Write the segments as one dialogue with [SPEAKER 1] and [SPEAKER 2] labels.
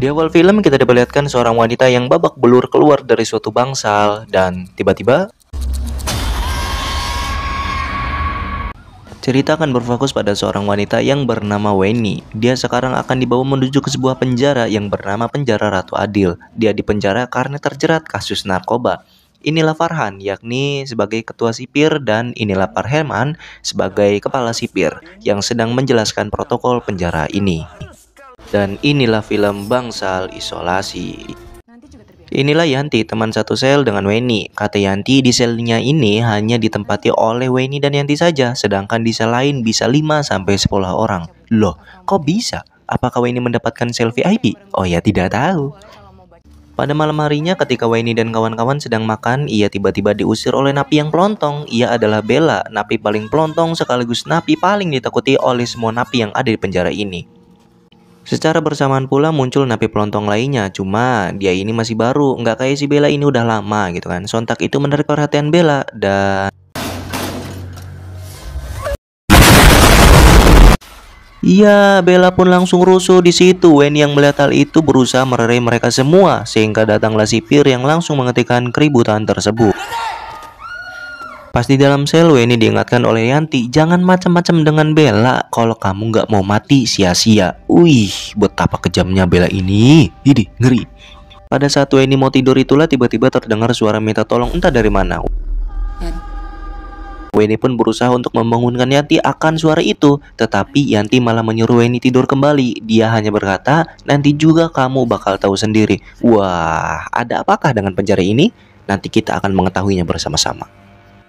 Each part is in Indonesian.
[SPEAKER 1] Di awal film kita diperlihatkan seorang wanita yang babak belur keluar dari suatu bangsal dan tiba-tiba cerita akan berfokus pada seorang wanita yang bernama Weni. Dia sekarang akan dibawa menuju ke sebuah penjara yang bernama Penjara Ratu Adil. Dia dipenjara karena terjerat kasus narkoba. Inilah Farhan, yakni sebagai ketua sipir, dan inilah Parheman sebagai kepala sipir yang sedang menjelaskan protokol penjara ini. Dan inilah film Bangsal Isolasi. Inilah Yanti, teman satu sel dengan Weni. Kata Yanti, di selnya ini hanya ditempati oleh Weni dan Yanti saja, sedangkan di sel lain bisa 5-10 orang. Loh, kok bisa? Apakah Weni mendapatkan sel VIP? Oh ya, tidak tahu. Pada malam harinya ketika Weni dan kawan-kawan sedang makan, ia tiba-tiba diusir oleh napi yang pelontong. Ia adalah Bella, napi paling pelontong sekaligus napi paling ditakuti oleh semua napi yang ada di penjara ini. Secara bersamaan pula muncul napi pelontong lainnya, cuma dia ini masih baru, nggak kayak si Bella ini udah lama gitu kan. Sontak itu menarik perhatian Bella dan iya, Bella pun langsung rusuh di situ. Weni yang melihat hal itu berusaha melerai mereka semua, sehingga datanglah sipir yang langsung menghentikan keributan tersebut. Pas di dalam sel, Weni diingatkan oleh Yanti, jangan macam-macam dengan Bella. Kalau kamu nggak mau mati, sia-sia. Wih, betapa kejamnya Bella ini. Idih, ngeri. Pada saat Weni mau tidur itulah tiba-tiba terdengar suara minta tolong entah dari mana. Weni pun berusaha untuk membangunkan Yanti akan suara itu, tetapi Yanti malah menyuruh Weni tidur kembali. Dia hanya berkata, nanti juga kamu bakal tahu sendiri. Wah, ada apakah dengan penjara ini? Nanti kita akan mengetahuinya bersama-sama.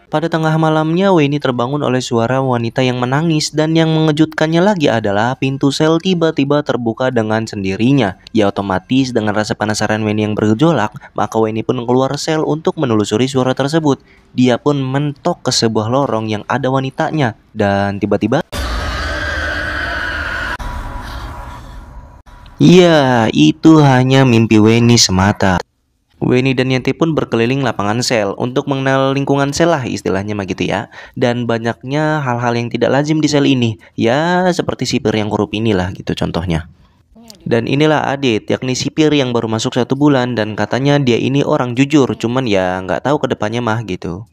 [SPEAKER 1] Pada tengah malamnya, Weni terbangun oleh suara wanita yang menangis, dan yang mengejutkannya lagi adalah pintu sel tiba-tiba terbuka dengan sendirinya. Ya otomatis dengan rasa penasaran Weni yang bergejolak, maka Weni pun keluar sel untuk menelusuri suara tersebut. Dia pun mentok ke sebuah lorong yang ada wanitanya, dan tiba-tiba ya, itu hanya mimpi Weni semata. Weni dan Yanti pun berkeliling lapangan sel untuk mengenal lingkungan sel lah istilahnya begitu ya. Dan banyaknya hal-hal yang tidak lazim di sel ini. Ya seperti sipir yang korup inilah gitu contohnya. Dan inilah Adit, yakni sipir yang baru masuk 1 bulan dan katanya dia ini orang jujur, cuman ya nggak tahu kedepannya mah gitu.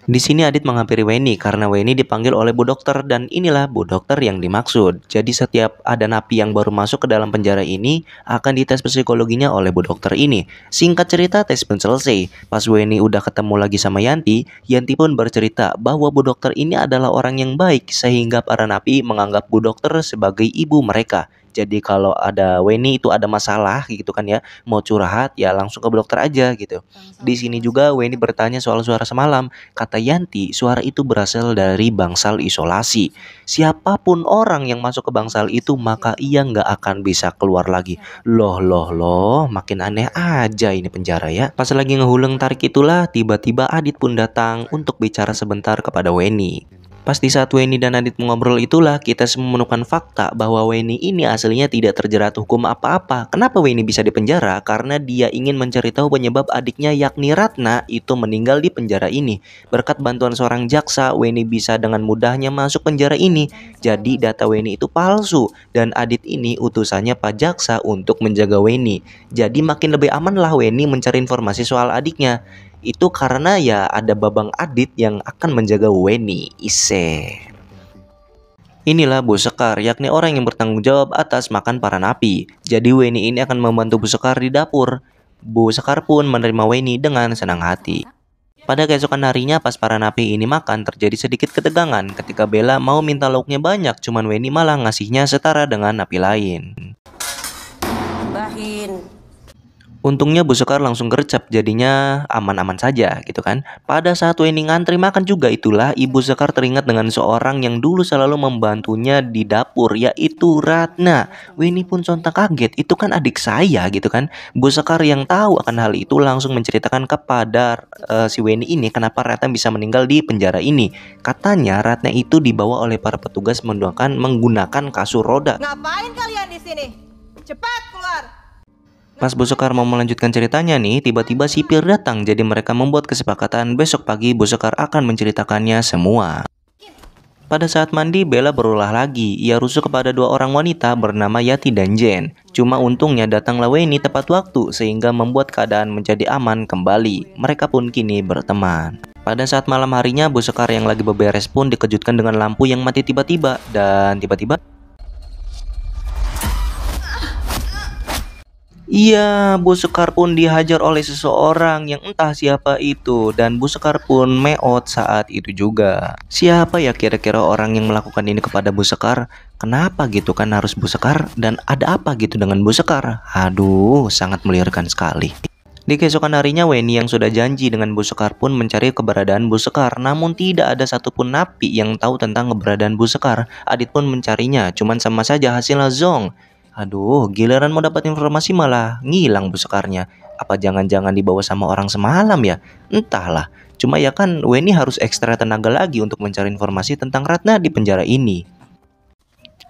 [SPEAKER 1] Di sini Adit menghampiri Weni karena Weni dipanggil oleh Bu Dokter, dan inilah Bu Dokter yang dimaksud. Jadi setiap ada napi yang baru masuk ke dalam penjara ini akan dites psikologinya oleh Bu Dokter ini. Singkat cerita, tes pun selesai. Pas Weni udah ketemu lagi sama Yanti, Yanti pun bercerita bahwa Bu Dokter ini adalah orang yang baik sehingga para napi menganggap Bu Dokter sebagai ibu mereka. Jadi kalau ada Weni itu ada masalah gitu kan ya, mau curhat ya langsung ke Bu Dokter aja gitu. Di sini juga Weni bertanya soal suara semalam. Kata Yanti, suara itu berasal dari bangsal isolasi. Siapapun orang yang masuk ke bangsal itu maka ia nggak akan bisa keluar lagi. Loh, makin aneh aja ini penjara ya. Pas lagi ngehuleng tarik itulah tiba-tiba Adit pun datang untuk bicara sebentar kepada Weni. Pas di saat Weni dan Adit mengobrol itulah kita semua menemukan fakta bahwa Weni ini aslinya tidak terjerat hukum apa-apa. Kenapa Weni bisa dipenjara? Karena dia ingin mencari tahu penyebab adiknya yakni Ratna itu meninggal di penjara ini. Berkat bantuan seorang jaksa, Weni bisa dengan mudahnya masuk penjara ini. Jadi data Weni itu palsu dan Adit ini utusannya Pak Jaksa untuk menjaga Weni. Jadi makin lebih aman lah Weni mencari informasi soal adiknya. Itu karena ya ada Babang Adit yang akan menjaga Weni. Inilah Bu Sekar, yakni orang yang bertanggung jawab atas makan para napi. Jadi Weni ini akan membantu Bu Sekar di dapur. Bu Sekar pun menerima Weni dengan senang hati. Pada keesokan harinya pas para napi ini makan, terjadi sedikit ketegangan ketika Bella mau minta lauknya banyak, cuman Weni malah ngasihnya setara dengan napi lain. Untungnya Bu Sekar langsung gercep, jadinya aman-aman saja gitu kan. Pada saat Weni ngantri makan juga itulah Ibu Sekar teringat dengan seorang yang dulu selalu membantunya di dapur, yaitu Ratna. Weni pun sontak kaget, itu kan adik saya gitu kan. Bu Sekar yang tahu akan hal itu langsung menceritakan kepada si Weni ini kenapa Ratna bisa meninggal di penjara ini. Katanya Ratna itu dibawa oleh para petugas menggunakan kasur roda.
[SPEAKER 2] Ngapain kalian di sini? Cepat keluar!
[SPEAKER 1] Pas Bu Sekar mau melanjutkan ceritanya nih, tiba-tiba sipir datang. Jadi mereka membuat kesepakatan besok pagi Bu Sekar akan menceritakannya semua. Pada saat mandi, Bella berulah lagi. Ia rusuh kepada dua orang wanita bernama Yati dan Jen. Cuma untungnya datanglah Weni tepat waktu sehingga membuat keadaan menjadi aman kembali. Mereka pun kini berteman. Pada saat malam harinya, Bu Sekar yang lagi beberes pun dikejutkan dengan lampu yang mati tiba-tiba. Dan tiba-tiba, iya, Bu Sekar pun dihajar oleh seseorang yang entah siapa itu, dan Bu Sekar pun meot saat itu juga. Siapa ya kira-kira orang yang melakukan ini kepada Bu Sekar? Kenapa gitu kan harus Bu Sekar? Dan ada apa gitu dengan Bu Sekar? Aduh, sangat melirikkan sekali. Di keesokan harinya, Weni yang sudah janji dengan Bu Sekar pun mencari keberadaan Bu Sekar. Namun tidak ada satupun napi yang tahu tentang keberadaan Bu Sekar. Adit pun mencarinya, cuman sama saja hasilnya zong. Aduh, giliran mau dapat informasi malah ngilang Bu Sekarnya. Apa jangan-jangan dibawa sama orang semalam ya? Entahlah. Cuma ya kan Weni harus ekstra tenaga lagi untuk mencari informasi tentang Ratna di penjara ini.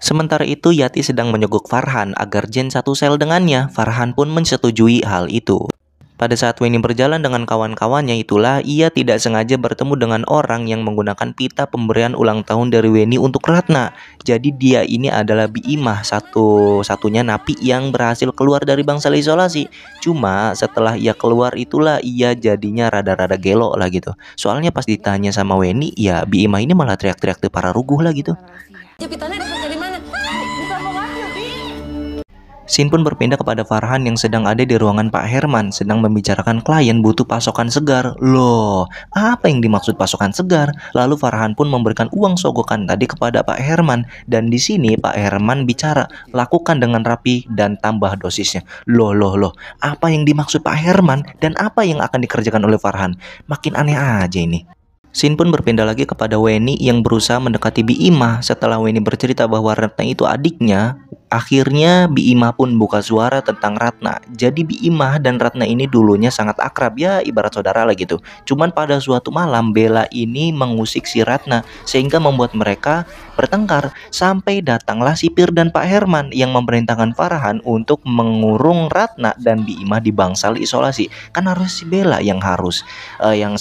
[SPEAKER 1] Sementara itu Yati sedang menyogok Farhan agar Jen satu sel dengannya. Farhan pun menyetujui hal itu. Pada saat Weni berjalan dengan kawan-kawannya itulah ia tidak sengaja bertemu dengan orang yang menggunakan pita pemberian ulang tahun dari Weni untuk Ratna. Jadi dia ini adalah Biimah, satu-satunya napi yang berhasil keluar dari bangsal isolasi. Cuma setelah ia keluar itulah ia jadinya rada-rada gelo lah gitu. Soalnya pas ditanya sama Weni, ya Biimah ini malah teriak-teriak tuh para ruguh lah gitu.
[SPEAKER 2] Jepitannya dapat dari mana? Bukan mau ngambil, Bi.
[SPEAKER 1] Scene pun berpindah kepada Farhan yang sedang ada di ruangan Pak Herman, sedang membicarakan klien butuh pasokan segar. Loh, apa yang dimaksud pasokan segar? Lalu Farhan pun memberikan uang sogokan tadi kepada Pak Herman. Dan di sini Pak Herman bicara, lakukan dengan rapi dan tambah dosisnya. Loh, apa yang dimaksud Pak Herman dan apa yang akan dikerjakan oleh Farhan? Makin aneh aja ini. Scene pun berpindah lagi kepada Weni yang berusaha mendekati Biimah. Setelah Weni bercerita bahwa Ratna itu adiknya, akhirnya Biimah pun buka suara tentang Ratna. Jadi Biimah dan Ratna ini dulunya sangat akrab, ya ibarat saudara lah gitu. Cuman pada suatu malam Bella ini mengusik si Ratna sehingga membuat mereka bertengkar. Sampai datanglah sipir dan Pak Herman yang memerintahkan Farhan untuk mengurung Ratna dan Biimah di bangsal isolasi. Kan harus si Bella yang harus yang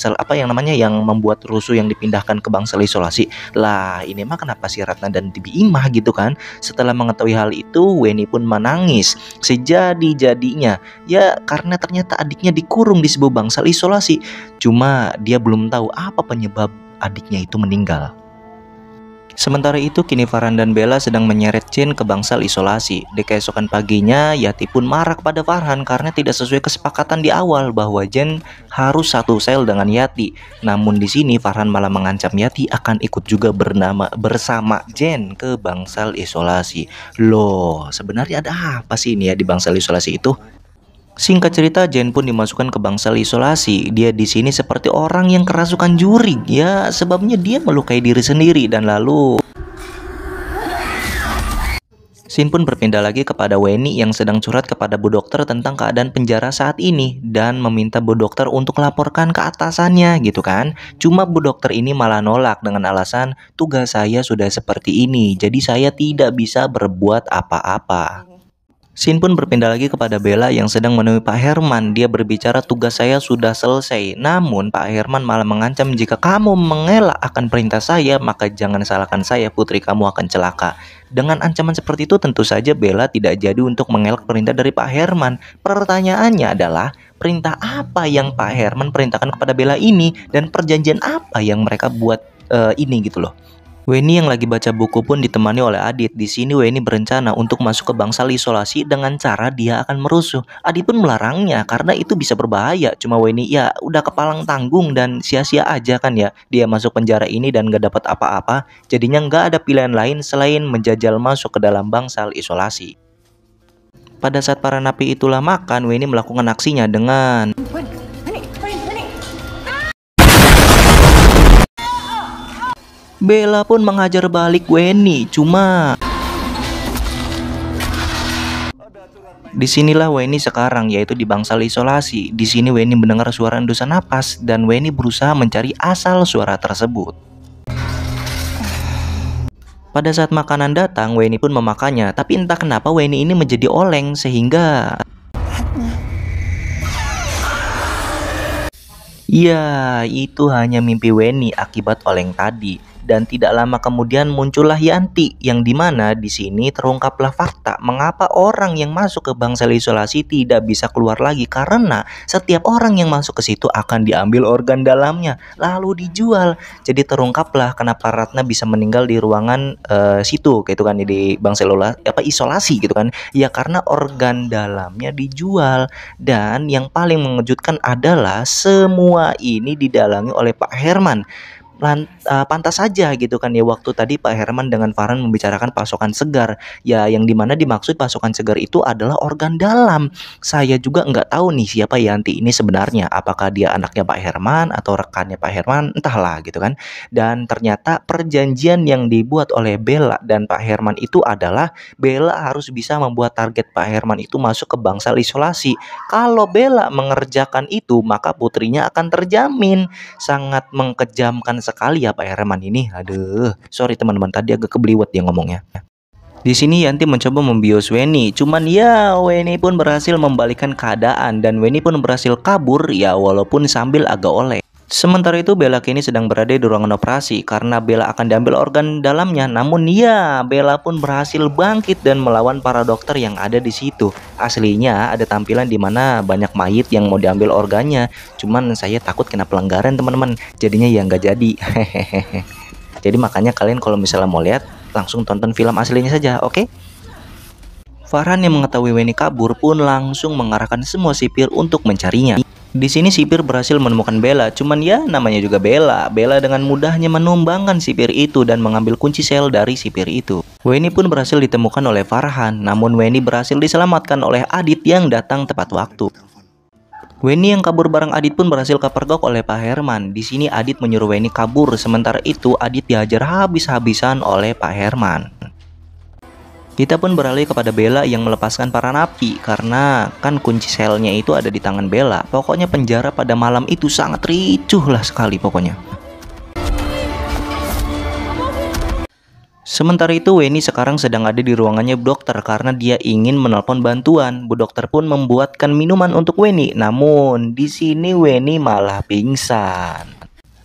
[SPEAKER 1] membuat rusuh yang dipindahkan ke bangsal isolasi. Lah ini mah kenapa si Ratna dan Biimah gitu kan? Setelah mengetahui hal itu, Weni pun menangis sejadi-jadinya. Ya karena ternyata adiknya dikurung di sebuah bangsal isolasi. Cuma dia belum tahu apa penyebab adiknya itu meninggal. Sementara itu kini Farhan dan Bella sedang menyeret Jen ke bangsal isolasi. Di keesokan paginya Yati pun marah kepada Farhan karena tidak sesuai kesepakatan di awal bahwa Jen harus satu sel dengan Yati. Namun di sini Farhan malah mengancam Yati akan ikut juga bersama Jen ke bangsal isolasi. Loh, sebenarnya ada apa sih ini ya di bangsal isolasi itu? Singkat cerita, Jen pun dimasukkan ke bangsal isolasi. Dia di sini seperti orang yang kerasukan juri. Ya, sebabnya dia melukai diri sendiri dan lalu Scene pun berpindah lagi kepada Weni yang sedang curhat kepada Bu Dokter tentang keadaan penjara saat ini dan meminta Bu Dokter untuk laporkan ke atasannya gitu kan. Cuma Bu Dokter ini malah nolak dengan alasan tugas saya sudah seperti ini, jadi saya tidak bisa berbuat apa-apa. Scene pun berpindah lagi kepada Bella yang sedang menemui Pak Herman. Dia berbicara tugas saya sudah selesai. Namun Pak Herman malah mengancam jika kamu mengelak akan perintah saya, maka jangan salahkan saya, putri kamu akan celaka. Dengan ancaman seperti itu tentu saja Bella tidak jadi untuk mengelak perintah dari Pak Herman. Pertanyaannya adalah perintah apa yang Pak Herman perintahkan kepada Bella ini dan perjanjian apa yang mereka buat ini gitu loh. Weni yang lagi baca buku pun ditemani oleh Adit. Di sini Weni berencana untuk masuk ke bangsal isolasi dengan cara dia akan merusuh. Adit pun melarangnya karena itu bisa berbahaya. Cuma Weni ya udah kepalang tanggung dan sia-sia aja kan ya. Dia masuk penjara ini dan gak dapat apa-apa. Jadinya gak ada pilihan lain selain menjajal masuk ke dalam bangsal isolasi. Pada saat para napi itulah makan, Weni melakukan aksinya dengan Bella pun menghajar balik Weni. Cuma disinilah Weni sekarang, yaitu di bangsal isolasi. Di sini Weni mendengar suara endusan napas dan Weni berusaha mencari asal suara tersebut. Pada saat makanan datang, Weni pun memakannya. Tapi entah kenapa Weni ini menjadi oleng sehingga ya, itu hanya mimpi Weni akibat oleng tadi. Dan tidak lama kemudian muncullah Yanti, yang dimana di sini terungkaplah fakta mengapa orang yang masuk ke bangsal isolasi tidak bisa keluar lagi, karena setiap orang yang masuk ke situ akan diambil organ dalamnya lalu dijual. Jadi terungkaplah kenapa Ratna bisa meninggal di ruangan situ gitu kan, di bangsal isolasi gitu kan. Ya karena organ dalamnya dijual. Dan yang paling mengejutkan adalah semua ini didalangi oleh Pak Herman. Pantas saja gitu kan ya, waktu tadi Pak Herman dengan Farhan membicarakan pasokan segar, ya yang dimana dimaksud pasokan segar itu adalah organ dalam. Saya juga nggak tahu nih siapa Yanti ini sebenarnya, apakah dia anaknya Pak Herman atau rekannya Pak Herman, entahlah gitu kan. Dan ternyata perjanjian yang dibuat oleh Bella dan Pak Herman itu adalah Bella harus bisa membuat target Pak Herman itu masuk ke bangsal isolasi. Kalau Bella mengerjakan itu maka putrinya akan terjamin. Sangat mengkejamkan sekali ya Pak Herman ini. Aduh, sorry teman-teman, tadi agak kebliwet dia ngomongnya. Di sini Yanti mencoba membius Weni, cuman ya Weni pun berhasil membalikkan keadaan dan Weni pun berhasil kabur ya, walaupun sambil agak oleng. Sementara itu Bella kini sedang berada di ruangan operasi karena Bella akan diambil organ dalamnya. Namun ya Bella pun berhasil bangkit dan melawan para dokter yang ada di situ. Aslinya ada tampilan di mana banyak mayit yang mau diambil organnya. Cuman saya takut kena pelanggaran teman-teman. Jadinya ya nggak jadi. Jadi makanya kalian kalau misalnya mau lihat langsung tonton film aslinya saja, oke? Farhan yang mengetahui Weni kabur pun langsung mengarahkan semua sipir untuk mencarinya. Di sini sipir berhasil menemukan Bella, cuman ya namanya juga Bella. Bella dengan mudahnya menumbangkan sipir itu dan mengambil kunci sel dari sipir itu. Weni pun berhasil ditemukan oleh Farhan, namun Weni berhasil diselamatkan oleh Adit yang datang tepat waktu. Weni yang kabur bareng Adit pun berhasil kepergok oleh Pak Herman. Di sini Adit menyuruh Weni kabur, sementara itu Adit dihajar habis-habisan oleh Pak Herman. Kita pun beralih kepada Bella yang melepaskan para napi karena kan kunci selnya itu ada di tangan Bella. Pokoknya penjara pada malam itu sangat ricuh lah sekali pokoknya. Sementara itu Weni sekarang sedang ada di ruangannya Bu Dokter karena dia ingin menelpon bantuan. Bu Dokter pun membuatkan minuman untuk Weni. Namun di sini Weni malah pingsan.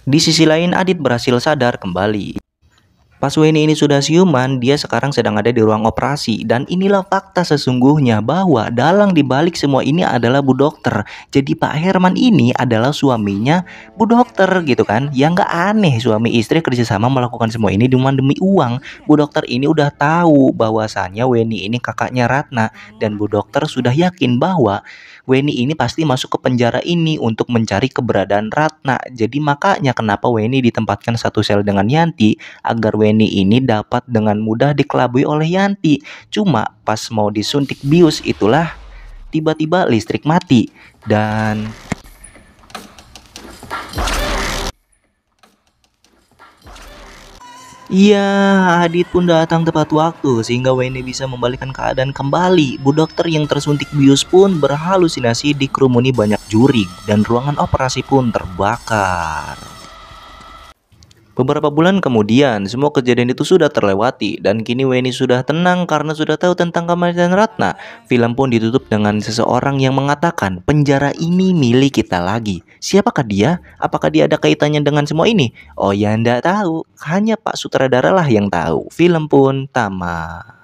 [SPEAKER 1] Di sisi lain Adit berhasil sadar kembali. Pas Weni ini sudah siuman, dia sekarang sedang ada di ruang operasi. Dan inilah fakta sesungguhnya bahwa dalang dibalik semua ini adalah Bu Dokter. Jadi Pak Herman ini adalah suaminya Bu Dokter gitu kan. Ya nggak aneh suami istri kerjasama melakukan semua ini cuma demi uang. Bu Dokter ini udah tahu bahwasannya Weni ini kakaknya Ratna. Dan Bu Dokter sudah yakin bahwa Weni ini pasti masuk ke penjara ini untuk mencari keberadaan Ratna. Jadi makanya kenapa Weni ditempatkan satu sel dengan Yanti, agar Weni ini dapat dengan mudah dikelabui oleh Yanti. Cuma pas mau disuntik bius itulah tiba-tiba listrik mati. Dan iya, Adit pun datang tepat waktu sehingga Weni bisa membalikkan keadaan kembali. Bu Dokter yang tersuntik bius pun berhalusinasi dikerumuni banyak juri dan ruangan operasi pun terbakar. Beberapa bulan kemudian, semua kejadian itu sudah terlewati dan kini Weni sudah tenang karena sudah tahu tentang kematian Ratna. Film pun ditutup dengan seseorang yang mengatakan penjara ini milik kita lagi. Siapakah dia? Apakah dia ada kaitannya dengan semua ini? Oh ya, ndak tahu. Hanya Pak Sutradara lah yang tahu. Film pun tamat.